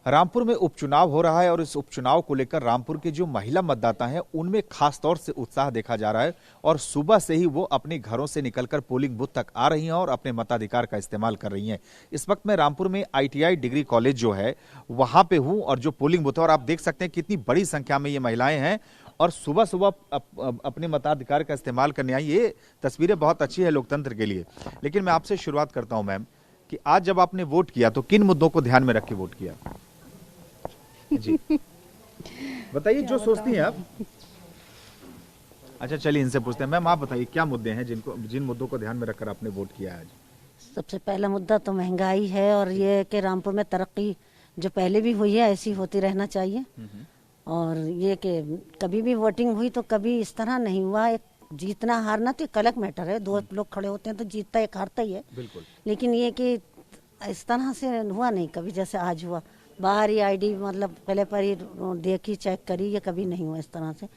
रामपुर में उपचुनाव हो रहा है और इस उपचुनाव को लेकर रामपुर के जो महिला मतदाता हैं उनमें खास तौर से उत्साह देखा जा रहा है और सुबह से ही वो अपने घरों से निकलकर पोलिंग बूथ तक आ रही हैं और अपने मताधिकार का इस्तेमाल कर रही हैं। इस वक्त मैं रामपुर में ITI डिग्री कॉलेज जो है वहां पे हूं और जो पोलिंग बूथ है और आप देख सकते हैं कितनी बड़ी संख्या में ये महिलाएं हैं और सुबह सुबह अपने मताधिकार का इस्तेमाल करने आई। ये तस्वीरें बहुत अच्छी है लोकतंत्र के लिए। लेकिन मैं आपसे शुरुआत करता हूं मैम कि आज जब आपने वोट किया तो किन मुद्दों को ध्यान में रख के वोट किया? जी बताइए जो सोचती हैं आप। अच्छा चलिए इनसे पूछते हैं। मैम आप बताइए क्या मुद्दे हैं जिन मुद्दों को ध्यान में रखकर आपने वोट किया है आज? सबसे पहला मुद्दा तो महंगाई है और ये कि रामपुर में तरक्की जो पहले भी हुई है ऐसी होती रहना चाहिए। और ये कि कभी भी वोटिंग हुई तो कभी इस तरह नहीं हुआ। एक जीतना हारना तो एक अलग मैटर है, दो लोग खड़े होते हैं तो जीतता एक हारता ही है। बिल्कुल। लेकिन ये कि इस तरह से हुआ नहीं कभी जैसे आज हुआ। बाहर ही ID मतलब पहले पर ही देखी चेक करी, ये कभी नहीं हुआ इस तरह से।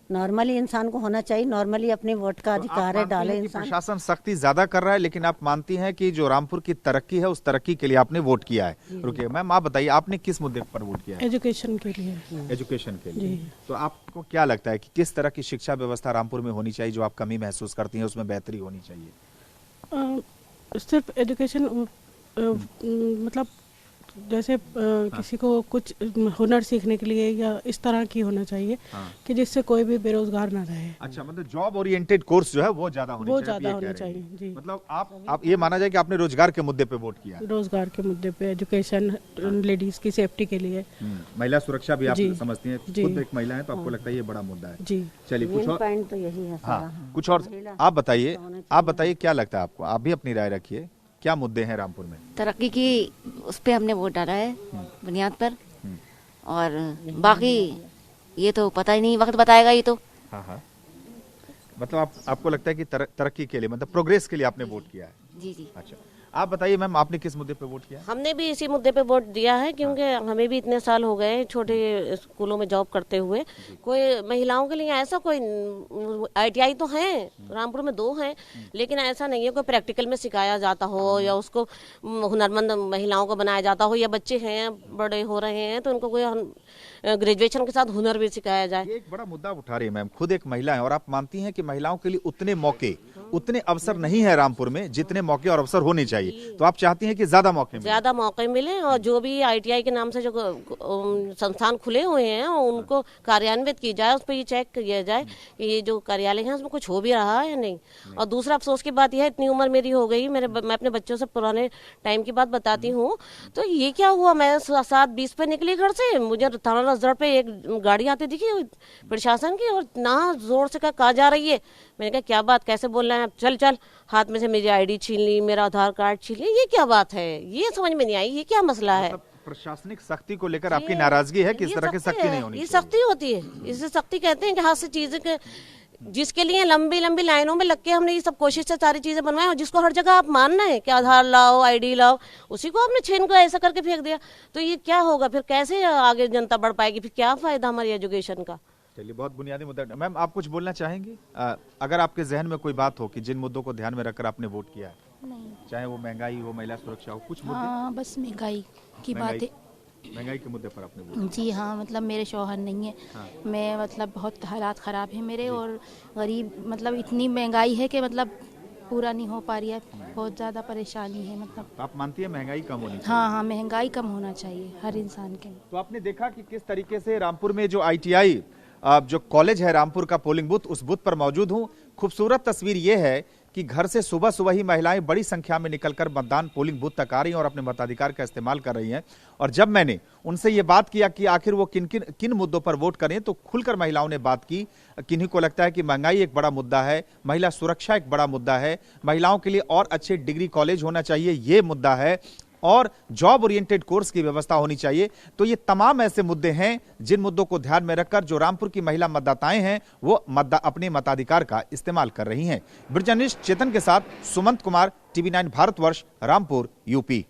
नॉर्मली इंसान को होना चाहिए, नॉर्मली अपने वोट का अधिकार है, डाले इंसान। प्रशासन सख्ती ज्यादा कर रहा है लेकिन आप मानती हैं कि जो रामपुर की तरक्की है उस तरक्की के लिए आपने वोट किया है। रुकिए मैम आप बताइए आपने किस मुद्दे पर वोट किया है? एजुकेशन के लिए। एजुकेशन के लिए। तो आपको क्या लगता है कि किस तरह की शिक्षा व्यवस्था रामपुर में होनी चाहिए जो आप कमी महसूस करती हैं उसमें बेहतरी होनी चाहिए? सिर्फ एजुकेशन मतलब जैसे किसी को कुछ हुनर सीखने के लिए या इस तरह की होना चाहिए कि जिससे कोई भी बेरोजगार ना रहे। अच्छा मतलब जॉब ओरिएंटेड कोर्स जो है वो ज्यादा होनी चाहिए जी। मतलब आप ये माना जाए कि आपने रोजगार के मुद्दे पे वोट किया? रोजगार के मुद्दे पे, एजुकेशन, लेडीज की सेफ्टी के लिए, महिला सुरक्षा भी आप समझती हैं, खुद एक महिला है तो आपको लगता है ये बड़ा मुद्दा है जी। चलिए कुछ और पॉइंट तो यही है। हाँ कुछ और आप बताइए क्या लगता है आपको? आप भी अपनी राय रखिए। क्या मुद्दे हैं रामपुर में? तरक्की की उस पे हमने वोट डाला है बुनियाद पर। और बाकी ये तो पता ही नहीं, वक्त बताएगा ये तो। हाँ मतलब आपको लगता है कि तरक्की के लिए मतलब प्रोग्रेस के लिए आपने वोट किया है? जी जी। अच्छा आप बताइए मैम आपने किस मुद्दे पे वोट किया? हमने भी इसी मुद्दे पे वोट दिया है क्योंकि हमें भी इतने साल हो गए छोटे स्कूलों में जॉब करते हुए। कोई महिलाओं के लिए ऐसा कोई ITI तो है रामपुर में 2 हैं, लेकिन ऐसा नहीं है कोई प्रैक्टिकल में सिखाया जाता हो या उसको हुनरमंद महिलाओं को बनाया जाता हो, या बच्चे हैं बड़े हो रहे हैं तो उनको कोई ग्रेजुएशन के साथ हुनर भी सिखाया जाए। ये एक बड़ा मुद्दा उठा रही है मैम, खुद एक महिला है और आप मानती हैं कि महिलाओं के लिए उतने मौके उतने अवसर नहीं है रामपुर में जितने मौके और अवसर होने चाहिए। तो आप चाहती हैं कि ज्यादा मौके मिले और जो भी ITI के नाम से जो संस्थान खुले हुए हैं उनको कार्यान्वित की जाए, उस पर ये चेक किया जाए कि ये जो कार्यालय है उसमें कुछ हो भी रहा है या नहीं। और दूसरा अफसोस की बात यह है इतनी उम्र मेरी हो गई, मैं अपने बच्चों से पुराने टाइम की बात बताती हूँ तो ये क्या हुआ, मैं 7:20 पे निकली घर से, मुझे थाना रजड़ पे एक गाड़ी आती दिखी प्रशासन की और ना जोर से कहा जा रही है। मैंने कहा क्या बात, कैसे बोल रहे हैं, चल चल, हाथ में से मेरी ID छीन ली, मेरा आधार कार्ड छीन ली, ये क्या बात है, ये समझ में नहीं आई, ये क्या मसला है? प्रशासनिक सख्ती को लेकर आपकी नाराजगी है कि इस तरह की सख्ती नहीं होनी चाहिए? ये सख्ती होती है, इसे सख्ती कहते हैं कि हाथ से चीजें जिसके लिए लंबी लंबी लाइनों में लग के हमने ये सब कोशिश से सारी चीजें बनवाई और जिसको हर जगह आप मानना है कि आधार लाओ ID लाओ, उसी को आपने छीन को ऐसा करके फेंक दिया तो ये क्या होगा फिर? कैसे आगे जनता बढ़ पाएगी? फिर क्या फायदा हमारी एजुकेशन का? चलिए बहुत बुनियादी मुद्दा। मैम आप कुछ बोलना चाहेंगी? अगर आपके जहन में कोई बात हो कि जिन मुद्दों को ध्यान में रखकर आपने वोट किया है? नहीं, चाहे वो महंगाई हो, महिला सुरक्षा हो, कुछ मुद्दे? हाँ बस महंगाई की बात है। महंगाई के मुद्दे पर आपने वोट? जी हाँ, मतलब मेरे शौहर नहीं है। मैं मतलब बहुत हालात ख़राब है मेरे और गरीब, मतलब इतनी महंगाई है कि मतलब पूरा नहीं हो पा रही है, बहुत ज़्यादा परेशानी है। मतलब आप मानती है महंगाई कम होनी चाहिए? हाँ महंगाई कम होना चाहिए हर इंसान के। तो आपने देखा कि किस तरीके से रामपुर में जो ITI जो कॉलेज है रामपुर का पोलिंग बूथ, उस बूथ पर मौजूद हूँ। खूबसूरत तस्वीर ये है कि घर से सुबह सुबह ही महिलाएं बड़ी संख्या में निकलकर मतदान पोलिंग बूथ तक आ रही हैं और अपने मताधिकार का इस्तेमाल कर रही हैं। और जब मैंने उनसे ये बात किया कि आखिर वो किन मुद्दों पर वोट करें तो खुलकर महिलाओं ने बात की। किन्हीं को लगता है कि महंगाई एक बड़ा मुद्दा है, महिला सुरक्षा एक बड़ा मुद्दा है, महिलाओं के लिए और अच्छे डिग्री कॉलेज होना चाहिए ये मुद्दा है, और जॉब ओरिएंटेड कोर्स की व्यवस्था होनी चाहिए। तो ये तमाम ऐसे मुद्दे हैं जिन मुद्दों को ध्यान में रखकर जो रामपुर की महिला मतदाताएं हैं वो अपने मताधिकार का इस्तेमाल कर रही हैं। जर्नलिस्ट चेतन के साथ सुमंत कुमार, TV9 भारतवर्ष, रामपुर, UP।